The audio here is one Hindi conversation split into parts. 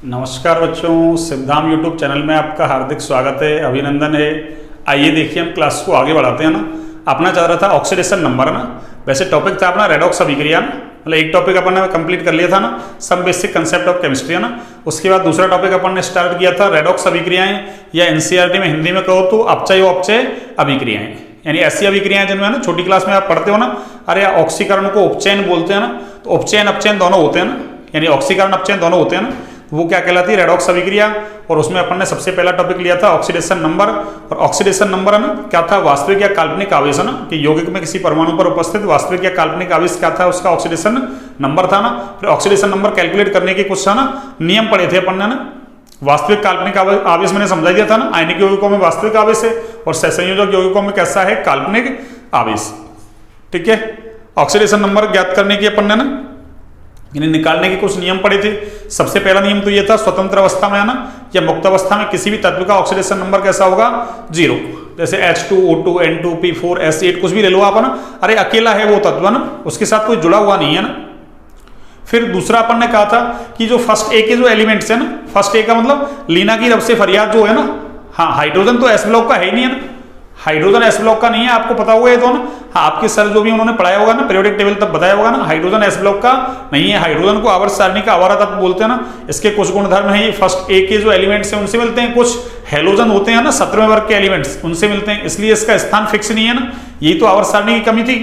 नमस्कार बच्चों, सिद्धाम यूट्यूब चैनल में आपका हार्दिक स्वागत है, अभिनंदन है। आइए देखिए हम क्लास को आगे बढ़ाते हैं ना। अपना चल रहा था ऑक्सीडेशन नंबर ना। वैसे टॉपिक था अपना रेडॉक्स अभिक्रिया ना, मतलब एक टॉपिक अपन ने कंप्लीट कर लिया था ना, some basic concept of chemistry है ना। उसके बाद दूसरा टॉपिक अपन ने स्टार्ट किया था रेडॉक्स अभिक्रियाएं, या एनसीईआरटी में हिंदी में कहो तो अपचय व अपचय अभिक्रियाएं, यानी ऐसी अभिक्रियाएं जिनमें ना छोटी क्लास में आप पढ़ते हो ना, अरे ऑक्सीकरण को उपचयन बोलते हैं ना। तो उपचयन अपचयन दोनों होते हैं ना, यानी ऑक्सीकरण अपचयन दोनों होते हैं ना। वो क्या कहलाती है? रेडॉक्स अभिक्रिया। और उसमें अपन ने सबसे पहला टॉपिक लिया था ऑक्सीडेशन नंबर। और ऑक्सीडेशन नंबर है ना क्या था? वास्तविक या काल्पनिक आवेश है ना, कि यौगिक में किसी परमाणु पर उपस्थित वास्तविक या काल्पनिक आवेश क्या था, उसका ऑक्सीडेशन नंबर था ना। फिर ऑक्सीडेशन नंबर कैलकुलेट करने के कुछ था ना नियम पढ़े थे अपन ने ना। वास्तविक काल्पनिक आवेश मैंने समझा दिया था ना, आयनिक यौगिकों में वास्तविक आवेश है और सहसंयोजक यौगिकों में कैसा है? काल्पनिक आवेश। ठीक है। ऑक्सीडेशन नंबर ज्ञात करने की अपन ने ना, यानी निकालने के कुछ नियम पड़े थे। सबसे पहला नियम तो ये था, स्वतंत्र अवस्था में है ना या मुक्त अवस्था में किसी भी तत्व का ऑक्सीडेशन नंबर कैसा होगा? 0। जैसे H2O2 N2 P4 S8 कुछ भी ले लो आप है ना, अरे अकेला है वो तत्व है ना, उसके साथ कोई जुड़ा हुआ नहीं है ना। फिर दूसरा अपन ने कहा था कि जो फर्स्ट ए के जो एलिमेंट्स है ना, फर्स्ट ए का मतलब लीना की रब से फरियाद जो है ना, हाँ हाइड्रोजन तो एस ब्लॉक का है ही नहीं है ना, हाइड्रोजन एस ब्लॉक का नहीं है, आपको पता होगा ये तो ना। हाँ, आपके सर जो भी उन्होंने पढ़ाया होगा ना, पीरियोडिक टेबल तब बताया होगा ना, हाइड्रोजन एस ब्लॉक का नहीं है। हाइड्रोजन को आवर्त सारणी का आवारा तत्व बोलते हैं ना। इसके कुछ गुणधर्म है, ये फर्स्ट ए के जो एलिमेंट्स हैं उनसे मिलते हैं, कुछ हेलोजन होते हैं ना 17वें वर्ग के एलिमेंट्स, उनसे मिलते हैं, इसलिए इसका स्थान फिक्स नहीं है ना। यही तो आवर्त सारणी की कमी थी।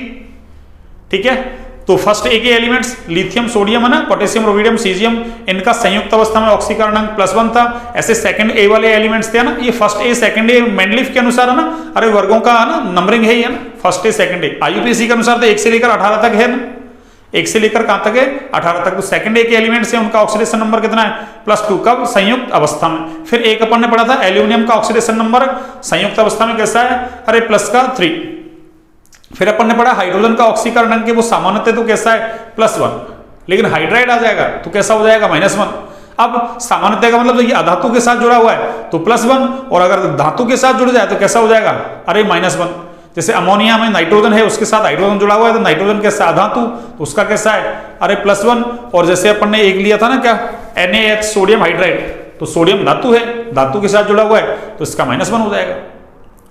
ठीक है। तो फर्स्ट ए के एलिमेंट्स लिथियम, सोडियम है ना, पोटेशियम, रोडियम, सीजियम, इनका संयुक्त अवस्था में ऑक्सीकरण अंक +1 था। ऐसे सेकंड ए वाले एलिमेंट्स थे ना, ये first A second A Mendeleev के अनुसार है ना, अरे वर्गों का है ना नंबरिंग है ये ना, first A second A IUPAC के अनुसार तो 1 से लेकर 18 तक है ना, 1 से लेकर कहां तक है? 18 तक। तो सेकंड ए के एलिमेंट्स है, उनका ऑक्सीडेशन नंबर कितना है? +2। कब? संयुक्त अवस्था में। फिर एक अपन ने पढ़ा था एल्यूमिनियम का ऑक्सीडेशन नंबर संयुक्त अवस्था में कैसा है? अरे +3। फिर अपन ने पढ़ा हाइड्रोजन का ऑक्सीकरण अंक वो सामान्यतः तो कैसा है? +1, लेकिन हाइड्राइड आ जाएगा तो कैसा हो जाएगा? -1। अब सामान्यतः का मतलब ये अधातु के साथ जुड़ा हुआ है तो +1, और अगर धातु के साथ जुड़ जाए तो कैसा हो जाएगा? अरे -1। जैसे अमोनिया में नाइट्रोजन है, उसके साथ हाइड्रोजन जुड़ा हुआ है तो नाइट्रोजन कैसा? अधातु, तो उसका कैसा है? अरे +1। और जैसे अपन ने एक लिया था ना क्या, NaH सोडियम हाइड्राइड, तो सोडियम धातु है, धातु के साथ जुड़ा हुआ है तो इसका -1 हो जाएगा।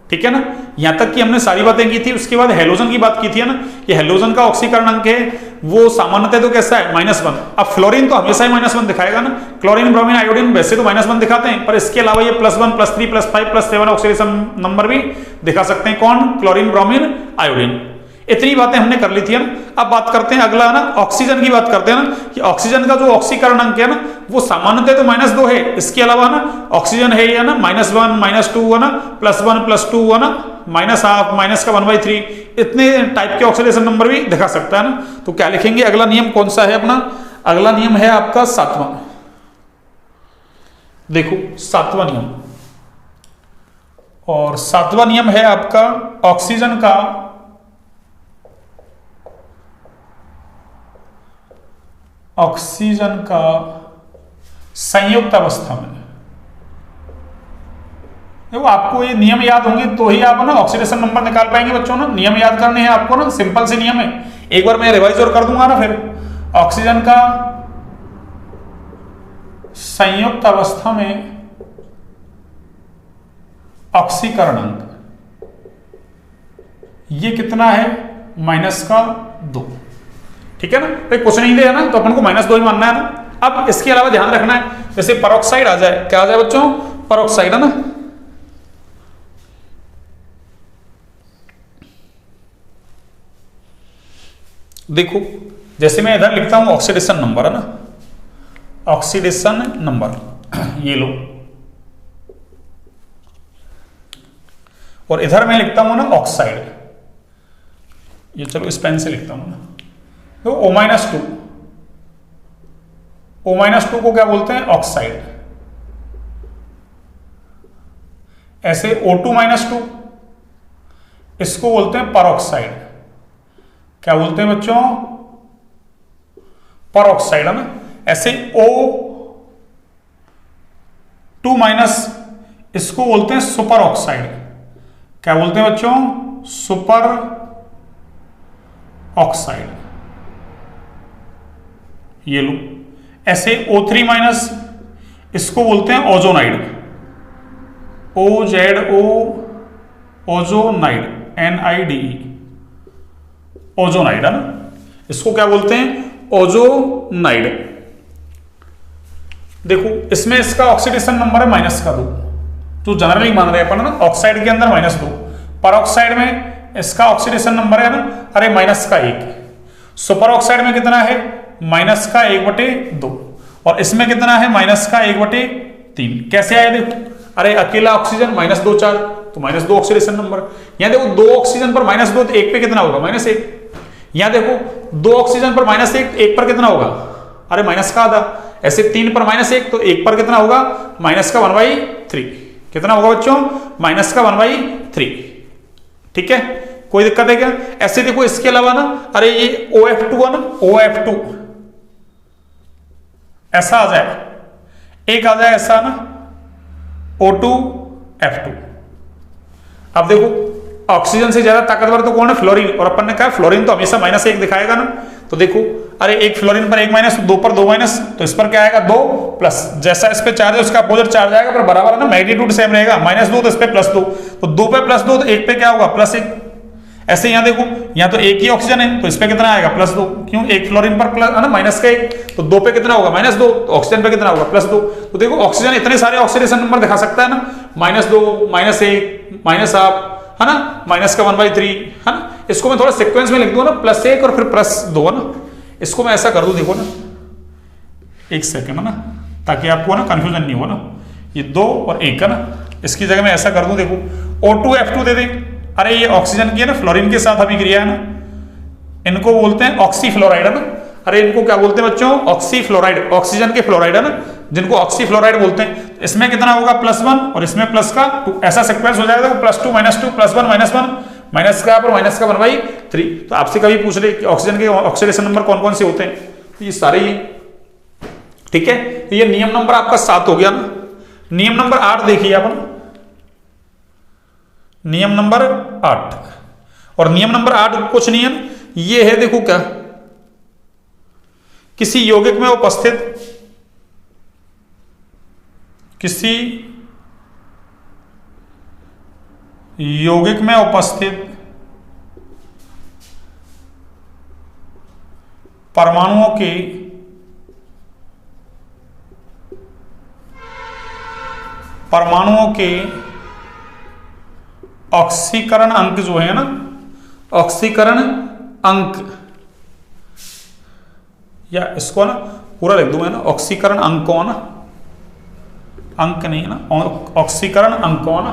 ठीक है ना। यहां तक कि हमने सारी बातें की थी। उसके बाद हेलोजन की बात की थी ना, कि हेलोजन का ऑक्सीकरण अंक है वो सामान्यतः तो कैसा है? -1। अब फ्लोरीन तो हमेशा ही -1 दिखाएगा ना, क्लोरीन, ब्रोमीन, आयोडीन वैसे तो -1 दिखाते हैं, पर इसके अलावा ये +1 +3 +5 +7 ऑक्सीडेशन नंबर भी दिखा सकते हैं। कौन? Chlorine, bromine, iodine. इतनी बातें हमने कर ली थी ना। अब बात करते हैं अगला ना, ऑक्सीजन की बात करते हैं ना, कि ऑक्सीजन का जो ऑक्सीकरण अंक है ना वो सामान्यतः तो -2 है, इसके अलावा ना ऑक्सीजन है या ना -1 -2 है ना, +1 +2 है ना, -½ माइनस का 1/3, इतने टाइप के ऑक्सीडेशन नंबर भी दिखा सकता है ना। तो क्या लिखेंगे? अगला नियम कौन सा है अपना? अगला नियम है आपका 7वां। देखो 7वां नियम, और 7वां नियम है आपका ऑक्सीजन का संयुक्त अवस्था में। देखो आपको ये नियम याद होंगे तो ही आप ना ऑक्सीडेशन नंबर निकाल पाएंगे बच्चों ना। नियम याद करने हैं आपको ना, सिंपल से नियम है। एक बार मैं रिवाइज और कर दूंगा ना। फिर ऑक्सीजन का संयुक्त अवस्था में ऑक्सीकरण अंक ये कितना है? -2। ठीक है ना। तो कुछ नहीं दिया ना, तो अपन को -2 ही मानना है ना। अब इसके अलावा ध्यान रखना है, जैसे परऑक्साइड आ जाए, क्या आ जाए बच्चों? परऑक्साइड है ना। देखो जैसे मैं इधर लिखता हूं ऑक्सीडेशन नंबर है ना, ऑक्सीडेशन नंबर ये लो, और इधर मैं लिखता हूं ना ऑक्साइड, ये चलो इस पेन से लिखता हूं ना। तो O-2, O-2 को क्या बोलते हैं? ऑक्साइड। ऐसे O2-2 इसको बोलते हैं परऑक्साइड। क्या बोलते हैं बच्चों? परऑक्साइड है ना। ऐसे O2- इसको बोलते हैं सुपर ऑक्साइड। क्या बोलते हैं बच्चों? Super oxide. ये लो। ऐसे O3- इसको बोलते हैं ozonide, OZO, ozonide, NIDE, ozonide है ना, इसको क्या बोलते हैं ओजोनाइड। देखो इसमें इसका ऑक्सीडेशन नंबर है -2, तो जनरली मान रहे हैं अपन ना ऑक्साइड के अंदर -2, पर ऑक्साइड में इसका ऑक्सीडेशन नंबर है ना अरे -1, सुपर ऑक्साइड में कितना है -1/2, और इसमें कितना है -1/3। कैसे आया देखो, अरे अकेला ऑक्सीजन -2 चार्ज तो -2 ऑक्सीडेशन नंबर। यहां देखो 2 ऑक्सीजन पर -2 तो 1 पे कितना होगा -1। यहां देखो 2 ऑक्सीजन पर -1, 1 पर कितना होगा अरे माइनस का आधा। ऐसे 3 पर -1 तो 1 पर कितना होगा -1/3। कितना होगा बच्चों -1/3। ठीक है, कोई दिक्कत है क्या? ऐसे देखो इसके अलावा ना अरे ये OF2 है ना, OF2 ऐसा आ जाए, एक आ जाए ऐसा ना O2F2। अब देखो ऑक्सीजन से ज्यादा ताकतवर तो कौन है? फ्लोरीन, और अपन ने कहा फ्लोरीन तो हमेशा -1 दिखाएगा ना। तो देखो अरे एक फ्लोरीन पर 1 माइनस, 2 पर 2 माइनस, तो इस पर क्या आएगा 2 प्लस। जैसा इस पे चार्ज है उसका अपोजिट चार्ज आएगा, पर बराबर है ना, मैग्नीट्यूड सेम रहेगा। -2 तो इस पे +2, तो 2 पे +2 तो 1 पे क्या होगा +1। ऐसे यहां देखो, यहां तो एक ही ऑक्सीजन है तो इस पे कितना आएगा +2, क्यों? एक फ्लोरीन पर प्लस है ना -1, तो 2 पे कितना होगा -2, तो ऑक्सीजन पे कितना होगा +2। तो देखो ऑक्सीजन इतने सारे ऑक्सीडेशन नंबर दिखा सकता है ना, -2, -1, -1/2 है ना, -1/3 है ना। इसको मैं थोड़ा सीक्वेंस में लिख दूं ना, +1 और फिर +2 है ना। इसको मैं ऐसा कर दूं, देखो ना, एक सेकंड है ना, ताकि आपको ना कंफ्यूजन नहीं हो ना। ये 2 और 1 है ना, इसकी जगह मैं ऐसा कर दूं, देखो O2F2 दे दें। अरे ये ऑक्सीजन की है ना फ्लोरीन के साथ अभिक्रिया है ना, इनको बोलते हैं ऑक्सीफ्लोराइड है ना। अरे इनको क्या बोलते हैं बच्चों? ऑक्सीफ्लोराइड, ऑक्सीजन के फ्लोराइड है ना, जिनको ऑक्सीफ्लोराइड बोलते हैं। इसमें कितना होगा +1 और इसमें +2, ऐसा सीक्वेंस हो जाएगा, +2 -2 +1 -1 -1/3। तो आपसे कभी पूछ रहे कि ऑक्सीजन के ऑक्सीडेशन नंबर कौन कौन से होते हैं, तो ये सारे ही। ठीक है, तो ये नियम नंबर आपका 7 हो गया ना। नियम नंबर 8 देखिए अपन, नियम नंबर 8, और नियम नंबर 8 कुछ नहीं है, ये है देखो क्या, किसी यौगिक में उपस्थित, किसी यौगिक में उपस्थित परमाणुओं के ऑक्सीकरण अंक जो है ना, ऑक्सीकरण अंक, या इसको ना पूरा लिख दूं मैं ना, ऑक्सीकरण अंकों ना, अंक नहीं है ना, ऑक्सीकरण अंकों ना।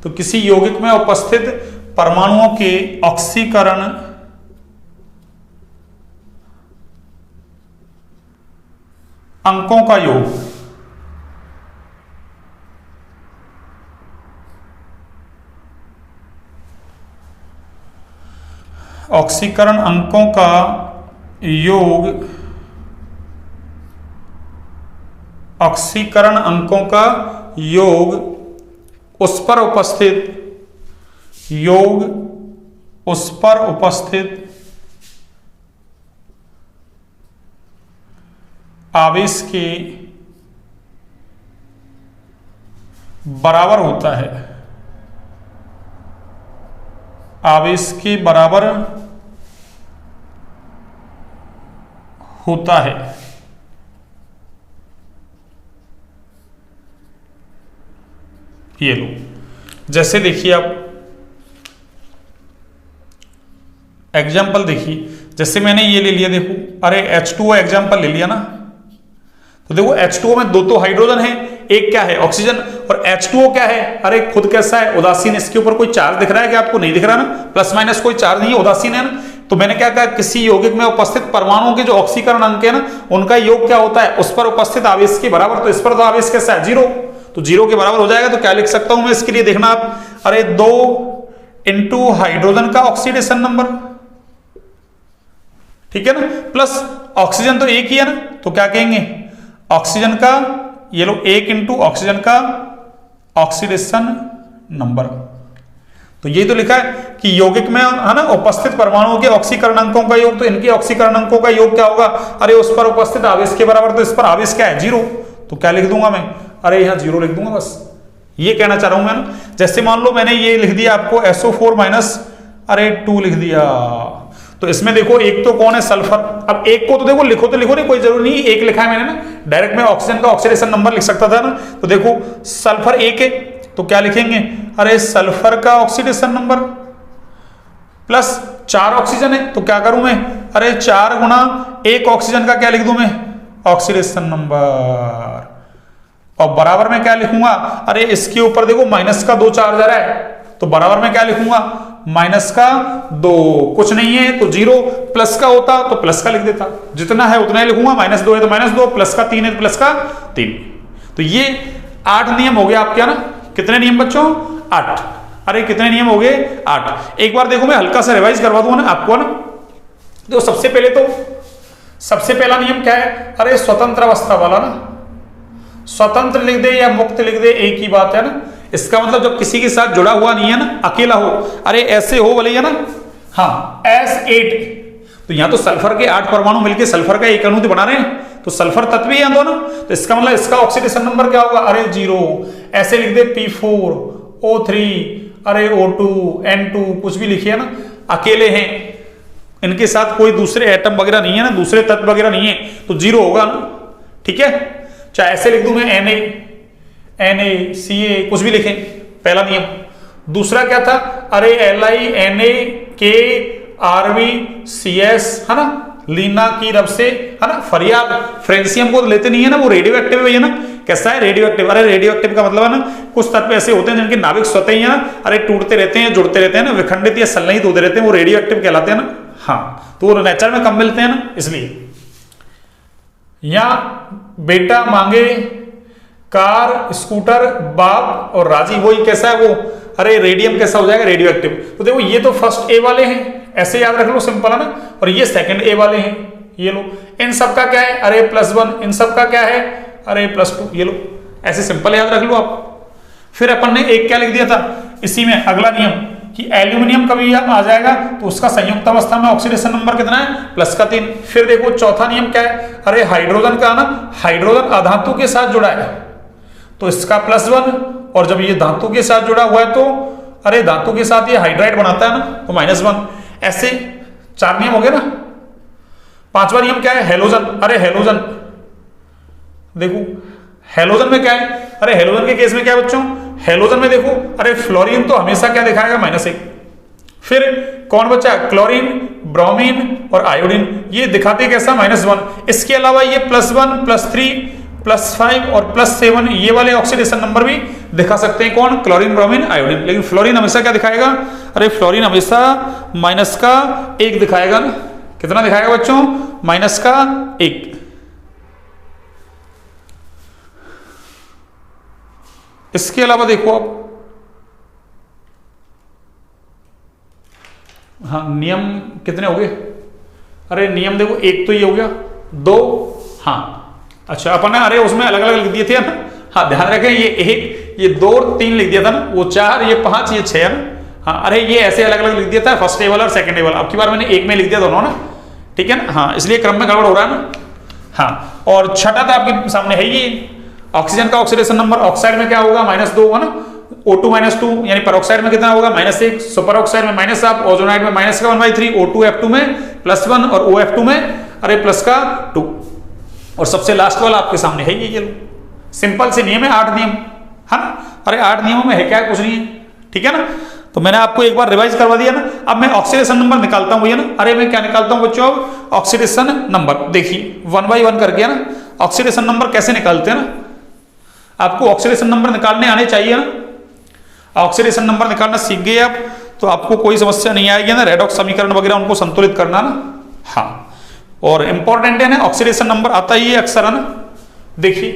तो किसी यौगिक में उपस्थित परमाणुओं के ऑक्सीकरण अंकों का योग, ऑक्सीकरण अंकों का योग, ऑक्सीकरण अंकों का योग उस पर उपस्थित, योग उस पर उपस्थित आवेश के बराबर होता है, आवेश के बराबर होता है। ये लो, जैसे देखिए आप एग्जाम्पल देखिए, जैसे मैंने ये ले लिया, देखो अरे H2O एग्जाम्पल ले लिया ना, तो देखो H2O में 2 तो हाइड्रोजन है, एक क्या है ऑक्सीजन, और H2O क्या है, अरे खुद कैसा है उदासीन। इसके ऊपर कोई चार्ज दिख रहा है कि आपको? नहीं दिख रहा ना, प्लस माइनस कोई चार्ज नहीं है, उदासीन है ना। तो मैंने क्या कहा, किसी यौगिक में उपस्थित परमाणुओं के जो ऑक्सीकरण अंक है ना, उनका योग क्या होता है, उस पर उपस्थित आवेश के बराबर। तो इस पर तो आवेश कैसा है 0, तो 0 के बराबर हो जाएगा। तो क्या लिख सकता हूं मैं इसके लिए, देखना आप, अरे 2 इंटू हाइड्रोजन का ऑक्सीडेशन नंबर, ठीक है ना, प्लस ऑक्सीजन तो एक ही है ना, तो क्या कहेंगे ऑक्सीजन का, ये लो 1 इंटू ऑक्सीजन का ऑक्सीडेशन नंबर। तो ये तो लिखा है कि यौगिक में है ना उपस्थित परमाणुओं के ऑक्सीकरण अंकों का योग, तो इनके ऑक्सीकरण अंकों का योग क्या होगा, अरे उस पर उपस्थित आवेश के बराबर। तो इस पर आवेश क्या है 0, तो क्या लिख दूंगा मैं, अरे यहाँ 0 लिख दूंगा बस। ये कहना चाह रहा हूं मैं ना, जैसे मान लो मैंने ये लिख दिया आपको SO4 माइनस अरे 2 लिख दिया, तो इसमें देखो एक तो कौन है, सल्फर। अब एक को तो देखो लिखो तो लिखो नहीं, कोई जरूरी नहीं एक लिखा है मैंने ना, डायरेक्ट मैं ऑक्सीजन का ऑक्सीडेशन नंबर लिख सकता था ना। तो देखो सल्फर 1 है तो क्या लिखेंगे, अरे सल्फर का ऑक्सीडेशन नंबर प्लस 4 ऑक्सीजन है तो क्या करूं मैं, अरे 4 गुना 1 ऑक्सीजन का क्या लिख दूं मैं, ऑक्सीडेशन नंबर। और बराबर में क्या लिखूंगा, अरे इसके ऊपर देखो माइनस का 2 चार्ज आ रहा है, तो बराबर में क्या लिखूंगा, माइनस का 2, कुछ नहीं है तो 0, प्लस का होता तो प्लस का लिख देता, जितना है उतना ही लिखूंगा, -2 है तो -2, प्लस का 3 है तो प्लस का 3। तो ये 8 नियम हो गया आपके ना, कितने नियम बच्चों, 8। अरे कितने नियम हो गए, 8। एक बार देखो मैं हल्का सा रिवाइज करवा दूंगा ना आपको ना। देखो सबसे पहले तो सबसे पहला नियम क्या है, अरे स्वतंत्र अवस्था वाला ना, स्वतंत्र लिख दे या मुक्त लिख दे एक ही बात है ना। इसका मतलब जब किसी के साथ जुड़ा हुआ नहीं है ना, अकेला हो, अरे ऐसे हो बोले ना, हाँ S8, तो यहां तो सल्फर के 8 परमाणु मिलकर सल्फर का एक अणु बना रहे हैं, तो सल्फर तत्व ही है दोनों, तो इसका मतलब इसका ऑक्सीडेशन नंबर क्या होगा, अरे 0। ऐसे लिख दे P4 O3 अरे O2 N2 कुछ भी लिखिए ना, अकेले हैं, इनके साथ कोई दूसरे एटम वगैरह नहीं है ना, दूसरे तत्व वगैरह नहीं है, तो 0 होगा ना, ठीक है। चाहे ऐसे लिख दूं मैं Na Ca कुछ भी लिखें, पहला नियम। दूसरा क्या था, अरे Li Na K Rb CS है ना, लीना की रब से है ना, फरियाद, फ्रेंसियम को तो लेते नहीं है ना, वो रेडियो एक्टिव है ना। कैसा है रेडियो एक्टिव, अरे रेडियो एक्टिव का मतलब है ना, कुछ तत्व ऐसे होते हैं जिनके नाभिक स्वतः ही है ना, अरे टूटते रहते हैं, जुड़ते रहते हैं ना, विखंडित या संलयित होते रहते हैं, वो रेडियो एक्टिव कहलाते हैं ना। हाँ तो वो नेचर में कम मिलते हैं ना, इसलिए। या बेटा मांगे कार स्कूटर बाप और राजी, वही कैसा है वो, अरे रेडियम कैसा हो जाएगा, रेडियो एक्टिव। तो देखो ये तो फर्स्ट ए वाले हैं, ऐसे याद रख लो, सिंपल है ना, और ये सेकंड ए वाले हैं, ये लो। इन सब का क्या है, अरे +1, इन सब का क्या है, अरे +2, ये लो। ऐसे सिंपल याद रख लो आप। फिर अपन ने एक क्या लिख दिया था इसी में, अगला नियम कि एल्यूमिनियम कभी आ जाएगा तो उसका संयुक्त अवस्था में ऑक्सीडेशन नंबर कितना है, +3। फिर देखो चौथा नियम क्या है, अरे हाइड्रोजन का ना, हाइड्रोजन अधातु के साथ जुड़ा है तो इसका +1, और जब ये धातु के साथ जुड़ा हुआ है तो अरे धातु के साथ ये हाइड्राइड बनाता है ना, तो -1। ऐसे 4 नियम हो गए ना। पांचवा नियम क्या है, हेलोजन। अरे हेलोजन देखो, हेलोजन में क्या है, अरे हेलोजन के केस में क्या है बच्चों, हेलोजन में देखो, अरे फ्लोरीन तो हमेशा क्या दिखाएगा, -1। फिर कौन बचा, क्लोरीन, ब्रोमीन और आयोडीन, ये दिखाते कैसा, -1। इसके अलावा ये +1 +3 +5 और +7 ये वाले ऑक्सीडेशन नंबर भी दिखा सकते हैं, कौन, क्लोरीन ब्रोमीन आयोडीन। लेकिन फ्लोरीन हमेशा क्या दिखाएगा, अरे फ्लोरीन हमेशा -1 दिखाएगा ना। कितना दिखाएगा बच्चों, -1। इसके अलावा देखो आप, हाँ नियम कितने हो गए, अरे नियम देखो, एक तो ये हो गया, 2, हाँ अच्छा अपन ने अरे उसमें अलग अलग लिख दिए थे ना, हाँ ध्यान रखें, ये 1 ये 2 और 3 लिख दिया था ना, वो 4 ये 5 ये 6 है ना। हाँ अरे ये ऐसे अलग अलग लिख दिया था, फर्स्ट ए वाला और सेकंड ए वाला, अब की बार मैंने एक में लिख दिया दोनों ना, ठीक है ना। हाँ इसलिए क्रम में गड़बड़ हो रहा है ना। हाँ और छठा था आपके सामने है ये, ऑक्सीजन का ऑक्सीडेशन नंबर, ऑक्साइड में क्या होगा, -2 होगा ना, O2 -2, यानी पेरोक्साइड में कितना होगा, -1, सुपर ऑक्साइड में -1, ओजोनाइड में -1/3, O2F2 में +1 और OF2 में अरे +2। और सबसे लास्ट वाला आपके सामने है ये लो, सिंपल से नियम है, 8 नियम है ना। अरे 8 नियमों में है क्या, कुछ नहीं है, ठीक है ना। तो मैंने आपको एक बार रिवाइज करवा दिया ना। अब मैं ऑक्सीडेशन नंबर निकालता हूं भैया ना, अरे मैं क्या निकालता हूं बच्चों, ऑक्सीडेशन नंबर। देखिए 1 by 1 करके ना, ऑक्सीडेशन नंबर कैसे निकालते हैं ना, आपको ऑक्सीडेशन नंबर निकालने आने चाहिए ना। ऑक्सीडेशन नंबर निकालना सीख गए आप तो आपको कोई समस्या नहीं आएगी ना, रेडॉक्स समीकरण वगैरह उनको संतुलित करना ना। हाँ और इंपॉर्टेंट है ना, ऑक्सीडेशन नंबर आता ही है अक्सर है ना। देखिए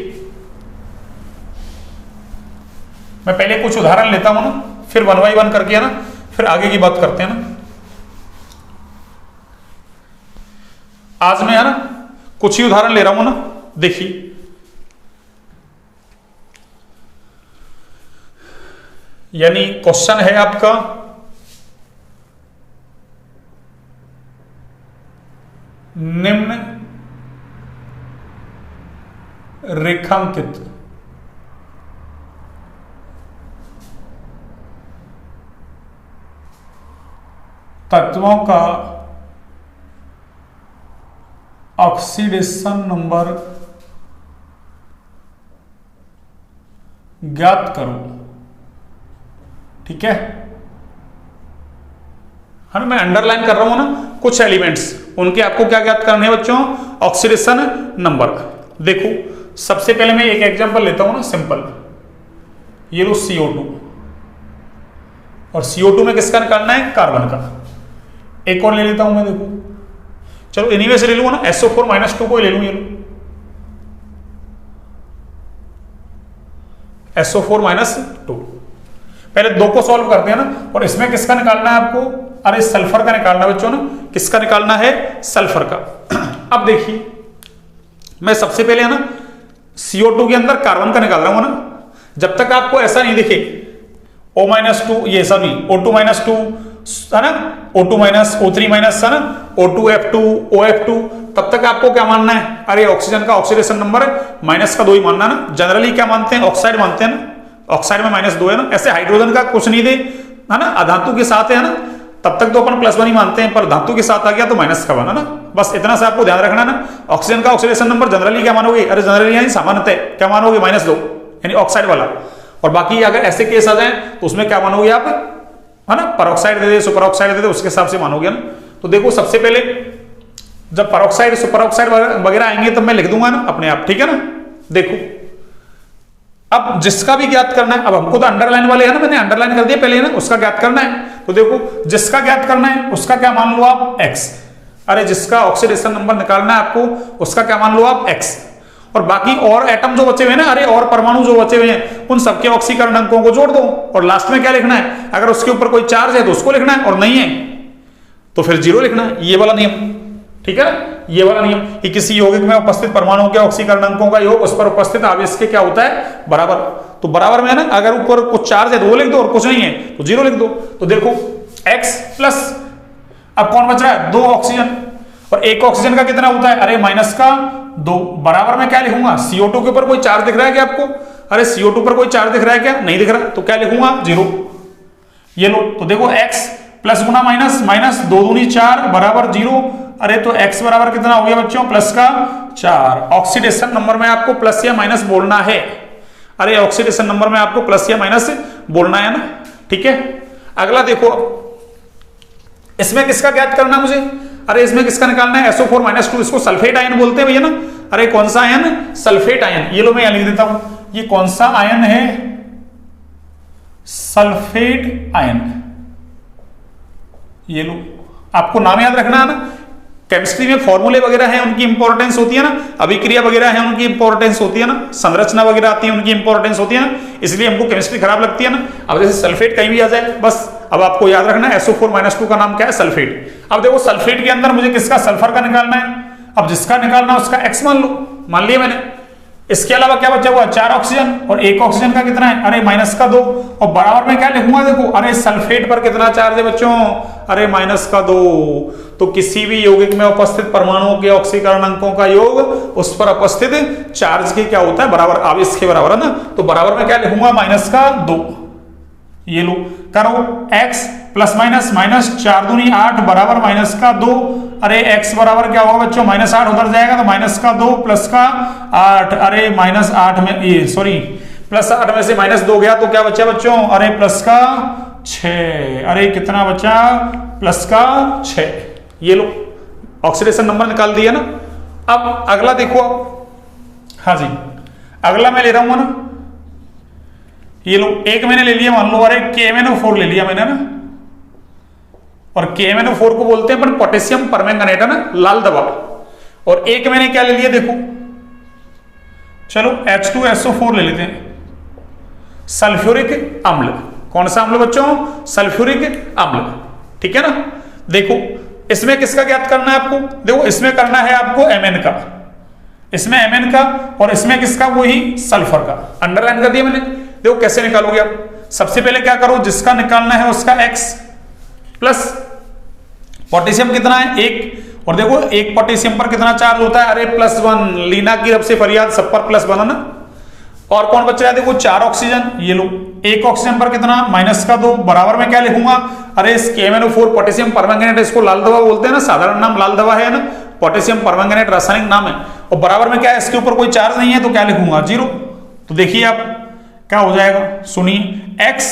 मैं पहले कुछ उदाहरण लेता हूं ना, फिर 1 by 1 करके है ना, फिर आगे की बात करते हैं ना। आज मैं है ना कुछ ही उदाहरण ले रहा हूं ना। देखिए यानी क्वेश्चन है आपका, निम्न रेखांकित तत्वों का ऑक्सीडेशन नंबर ज्ञात करो। ठीक है ना, मैं अंडरलाइन कर रहा हूं ना कुछ एलिमेंट्स, उनके आपको क्या ज्ञात करने हैं बच्चों, ऑक्सीडेशन नंबर। देखो सबसे पहले मैं एक एग्जांपल लेता हूं ना सिंपल, ये लो CO2, और CO2 में किसका निकालना है, कार्बन का। एक और ले लेता हूं मैं, देखो चलो इन्हीं में से ले लूंगा ना, SO4 - 2 को ले लूं, ये लो SO4 - 2। पहले दो को सॉल्व करते हैं ना, और इसमें किसका निकालना है आपको, अरे सल्फर का निकालना है बच्चों ना, किसका निकालना है, सल्फर का। अब देखिए मैं सबसे पहले है ना CO2 के अंदर कार्बन का निकाल रहा हूं ना, जब तक आपको ऐसा नहीं दिखे O-2, ये सॉरी O2 - 2 है ना, O2 - O3 - है ना, O2F2 OF2, तब तक आपको क्या मानना है, अरे ऑक्सीजन का ऑक्सीडेशन नंबर माइनस का 2 ही मानना ना। जनरली क्या मानते हैं, ऑक्साइड मानते हैं ना, ऑक्साइड में -2 है ना। ऐसे हाइड्रोजन का कुछ नहीं दे है ना, अधातु के साथ है ना, तब तक तो अपन +1 ही मानते हैं, पर धातु के साथ आ गया तो माइनस का बना ना। बस इतना से आपको ध्यान रखना ना। ऑक्सीजन का ऑक्सीडेशन नंबर जनरली क्या मानोगे, अरे जनरली यानी सामान्यतः क्या मानोगे, -2 यानी ऑक्साइड वाला। और बाकी अगर ऐसे केस आ जाए तो उसमें क्या मानोगे आप, है ना, परऑक्साइड दे दे, सुपर ऑक्साइड दे दे, उसके हिसाब से मानोगे ना। तो देखो सबसे पहले जब परऑक्साइड सुपर ऑक्साइड वगैरह आएंगे तब मैं लिख दूंगा ना अपने आप, ठीक है ना। देखो अब जिसका भी ज्ञात करना है, अब हमको तो अंडरलाइन वाले है ना, मैंने अंडरलाइन कर दिया पहले ना, उसका ज्ञात करना है। तो देखो जिसका ज्ञात करना है उसका क्या मान लो आप, x। अरे जिसका ऑक्सीडेशन नंबर निकालना है आपको, उसका क्या मान लो आप, x। और बाकी और एटम जो बचे हुए हैं ना, अरे और परमाणु जो बचे हुए हैं, उन सबके ऑक्सीकरण अंकों को जोड़ दो, और लास्ट में क्या लिखना है, अगर उसके ऊपर कोई चार्ज है तो उसको लिखना है, और नहीं है तो फिर 0 लिखना है। ये वाला नियम, ठीक है ना, ये वाला नियम कि किसी यौगिक में उपस्थित परमाणुओं के ऑक्सीकरण अंकों का योग उस पर उपस्थित आवेश के क्या होता है, बराबर। तो बराबर में है ना, अगर ऊपर कुछ चार्ज है तो वो लिख दो, और कुछ नहीं है तो 0 लिख दो। तो देखो x प्लस, अब कौन बच रहा है, 2 ऑक्सीजन, और एक ऑक्सीजन का कितना होता है, अरे -2, बराबर में क्या लिखूंगा, CO2 के ऊपर कोई चार्ज दिख रहा है क्या आपको, अरे CO2 पर कोई चार्ज दिख रहा है क्या, नहीं दिख रहा, तो क्या लिखूंगा, 0। ये लो, तो देखो x प्लस गुना माइनस, -2 दूनी 4 बराबर 0। अरे तो x बराबर कितना हो गया बच्चों, +4। ऑक्सीडेशन नंबर में आपको प्लस या माइनस बोलना है, अरे ऑक्सीडेशन नंबर में आपको प्लस या माइनस बोलना है ना, ठीक है। अगला देखो, इसमें किसका ज्ञात करना मुझे, अरे इसमें किसका निकालना है, SO4 - 2, इसको सल्फेट आयन बोलते हैं भैया ना। अरे कौन सा आयन, सल्फेट आयन। ये लो मैं यहां लिख देता हूं, ये कौन सा आयन है, सल्फेट आयन। ये लो, आपको नाम याद रखना है ना, केमिस्ट्री में फॉर्मूले वगैरह हैं उनकी इंपॉर्टेंस होती है ना, अभिक्रिया वगैरह है उनकी इंपॉर्टेंस होती है ना, संरचना वगैरह आती है उनकी इंपॉर्टेंस होती है ना, इसलिए हमको केमिस्ट्री खराब लगती है ना। अब जैसे सल्फेट कहीं भी आ जाए, बस अब आपको याद रखना है SO4 - 2 का नाम क्या है, सल्फेट। अब देखो सल्फेट के अंदर मुझे किसका, सल्फर का निकालना है। अब जिसका निकालना है उसका x मान लो, मान लिया मैंने। इसके अलावा क्या बचा हुआ, 4 ऑक्सीजन, और एक ऑक्सीजन का कितना है, अरे -2, और बराबर में क्या लिखूंगा, देखो अरे सल्फेट पर कितना चार्ज है बच्चों, अरे -2। तो किसी भी यौगिक में उपस्थित परमाणुओं के ऑक्सीकरण अंकों का योग उस पर उपस्थित चार्ज के क्या होता है, बराबर, आवेश के बराबर है ना। तो बराबर में क्या लिखूंगा, -2। ये लो करो, x प्लस माइनस, -4 दूनी 8 बराबर -2। अरे x बराबर क्या होगा बच्चों, -8 उधर जाएगा तो -2 +8, अरे -8 में, ये सॉरी +8 में से -2 गया तो क्या बचा बच्चों, अरे +6। अरे कितना बचा, +6। ये लो ऑक्सीडेशन नंबर निकाल दिया ना। अब अगला देखो, हाँ जी अगला मैं ले रहा हूं ना, ये लो एक मैंने ले लिया, मान लो अरे KMnO4 ले लिया मैंने ना, और KMnO4 को बोलते हैं अपन पोटेशियम परमैंगनेट है ना, लाल दवा। और एक मैंने क्या ले लिया, देखो चलो H2SO4 ले लेते हैं, सल्फ्यूरिक अम्ल। कौन सा अम्ल बच्चों, सल्फ्यूरिक अम्ल, ठीक है ना। देखो इसमें किसका ज्ञात करना है आपको, देखो इसमें करना है आपको Mn का, इसमें Mn का, और इसमें किसका, वही सल्फर का। अंडरलाइन कर दिया मैंने। देखो कैसे निकालोगे आप, सबसे पहले क्या करो, जिसका निकालना है उसका x प्लस पोटेशियम कितना है 1, और देखो एक पोटेशियम पर कितना चार्ज होता है, अरे +1, लीना की रब से फरियाद, सब पर +1 है ना। और कौन बच रहा है, देखो 4 ऑक्सीजन, ये लो, एक ऑक्सीजन पर कितना -2, बराबर में क्या लिखूंगा, अरे KMnO4 पोटेशियम परमैंगनेट, इसको लाल दवा बोलते हैं ना, साधारण नाम लाल दवा है ना, पोटेशियम परमैंगनेट रासायनिक नाम है। और बराबर में क्या है, इसके ऊपर कोई चार्ज नहीं है तो क्या लिखूंगा, 0। तो देखिए आप क्या हो जाएगा, सुनिए, x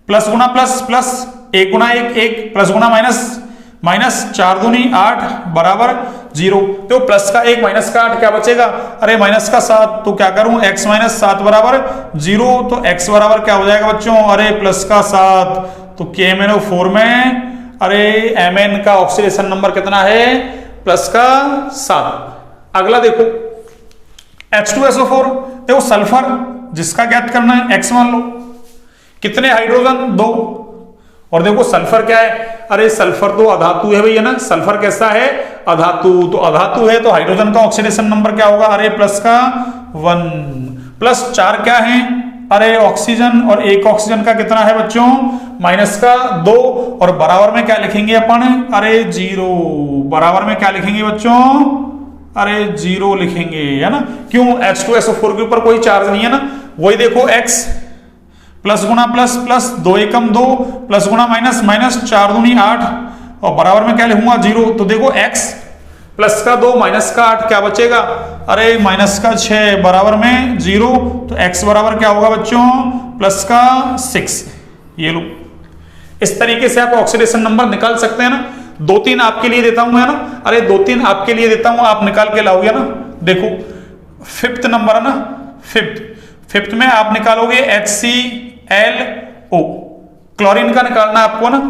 प्लस गुना प्लस प्लस 1 गुना 1 1 प्लस गुना माइनस माइनस 4 दूनी 8 बराबर 0। तो प्लस का 1 माइनस का 8 क्या बचेगा, अरे माइनस का 7, तो क्या करूं, x माइनस 7 बराबर 0। तो x बराबर क्या हो जाएगा बच्चों, अरे प्लस का 7। तो KMnO4 में अरे Mn का ऑक्सीडेशन नंबर कितना है, प्लस का 7। अगला देखो H2SO4, देखो सल्फर जिसका ज्ञात करना है, x मान लो, कितने हाइड्रोजन, 2। और देखो सल्फर क्या है, अरे सल्फर तो अधातु है भैया ना, सल्फर कैसा है, अधातु। तो अधातु है तो हाइड्रोजन का ऑक्सीडेशन नंबर क्या होगा, अरे प्लस का 1, प्लस 4 क्या है, अरे ऑक्सीजन, और एक ऑक्सीजन का कितना है बच्चों, माइनस का 2। और बराबर में क्या लिखेंगे अपन, अरे 0, बराबर में क्या लिखेंगे बच्चों, अरे 0 लिखेंगे, है ना। क्यों, H2SO4 के ऊपर कोई चार्ज नहीं है ना। वही देखो x प्लस गुना प्लस प्लस 2 एकम 2 प्लस गुना माइनस माइनस 4 दूनी 8 और बराबर में क्या लिखूंगा, 0। तो देखो x प्लस का 2 माइनस का 8 क्या बचेगा, अरे माइनस का 6 बराबर में 0। तो x बराबर क्या होगा बच्चों, प्लस का 6। ये लो, इस तरीके से आप ऑक्सीडेशन नंबर निकाल सकते हैं ना। 2-3 आपके लिए देता हूं, है ना, अरे 2-3 आपके लिए देता हूं, आप निकाल के लाओगे ना। देखो 5th नंबर है ना, 5th में आप निकालोगे HClO, क्लोरीन का निकालना आपको ना।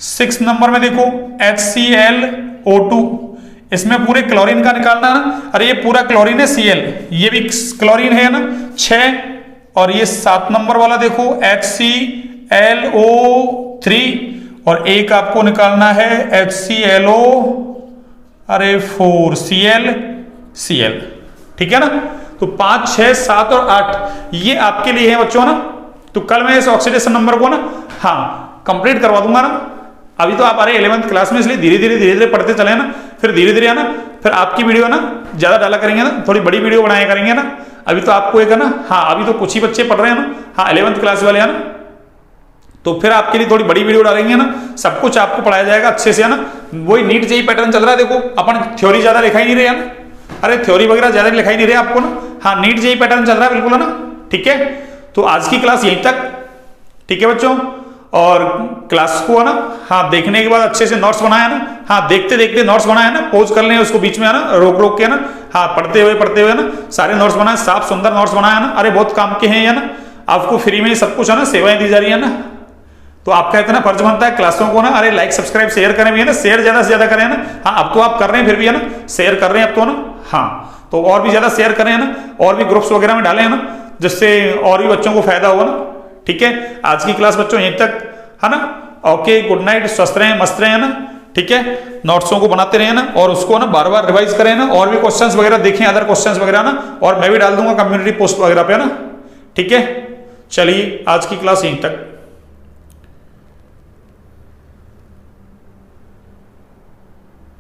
6th नंबर में देखो HClO2, इसमें पूरे क्लोरीन का निकालना ना। अरे ये पूरा क्लोरीन है, Cl, ये भी क्लोरीन है ना, 6। और ये 7 नंबर वाला देखो HClO3, और एक आपको निकालना है HClO, अरे 4 Cl, ठीक है ना। तो 5, 6, 7 और 8 ये आपके लिए है बच्चों ना। तो कल मैं इस ऑक्सीडेशन नंबर को ना, हाँ, कंप्लीट करवा दूंगा ना। अभी तो आप अरे 11th क्लास में, इसलिए धीरे धीरे पढ़ते चले ना, फिर धीरे धीरे है ना, फिर आपकी वीडियो ना ज्यादा डाला करेंगे ना, थोड़ी बड़ी वीडियो बनाया करेंगे ना। अभी तो आपको एक है ना, हाँ, अभी तो कुछ ही बच्चे पढ़ रहे हैं ना, हाँ, 11th क्लास वाले है ना, तो फिर आपके लिए थोड़ी बड़ी वीडियो डालेंगे ना, सब कुछ आपको पढ़ाया जाएगा अच्छे से, है ना। वही नीट जेईई पैटर्न चल रहा है, देखो अपन थ्योरी ज्यादा लिखा ही नहीं रहे है ना, अरे थ्योरी वगैरह ज्यादा लिखा ही नहीं रहे आपको ना, हाँ, नीट जेईई पैटर्न चल रहा है बिल्कुल, है ना, ठीक है। तो आज की क्लास यहीं तक, ठीक है बच्चों। और क्लास को है ना, हाँ, देखने के बाद अच्छे से नोट्स बनाया ना, हाँ, देखते देखते नोट्स बनाया ना, पॉज कर लें उसको बीच में, है ना, रोक रोक के, है ना, हाँ, पढ़ते हुए ना सारे नोट्स बनाए, साफ सुंदर नोट्स बनाया ना। अरे बहुत काम के हैं, है ना, आपको फ्री में सब कुछ है ना, सेवाएं दी जा रही है ना। तो आपका इतना फर्ज बनता है क्लासों को ना, अरे लाइक सब्सक्राइब शेयर करें भी, है ना, शेयर ज्यादा से ज्यादा करें ना। हाँ, अब तो आप कर रहे हैं, फिर भी है ना, शेयर कर रहे हैं अब तो ना, हाँ, तो और भी ज्यादा शेयर करें, है ना, और भी ग्रुप्स वगैरह में डालें, है ना, जिससे और भी बच्चों को फायदा होगा ना, ठीक है। आज की क्लास बच्चों यहीं तक, है ना। ओके, गुड नाइट, स्वस्थ रहें, मस्त रहें, है ना, ठीक है। नोट्सों को बनाते रहे ना, और उसको ना बार बार रिवाइज करें ना, और भी क्वेश्चंस वगैरह देखें, अदर क्वेश्चंस वगैरह ना, और मैं भी डाल दूंगा कम्युनिटी पोस्ट वगैरह पे, है ना, ठीक है। चलिए आज की क्लास यहीं तक।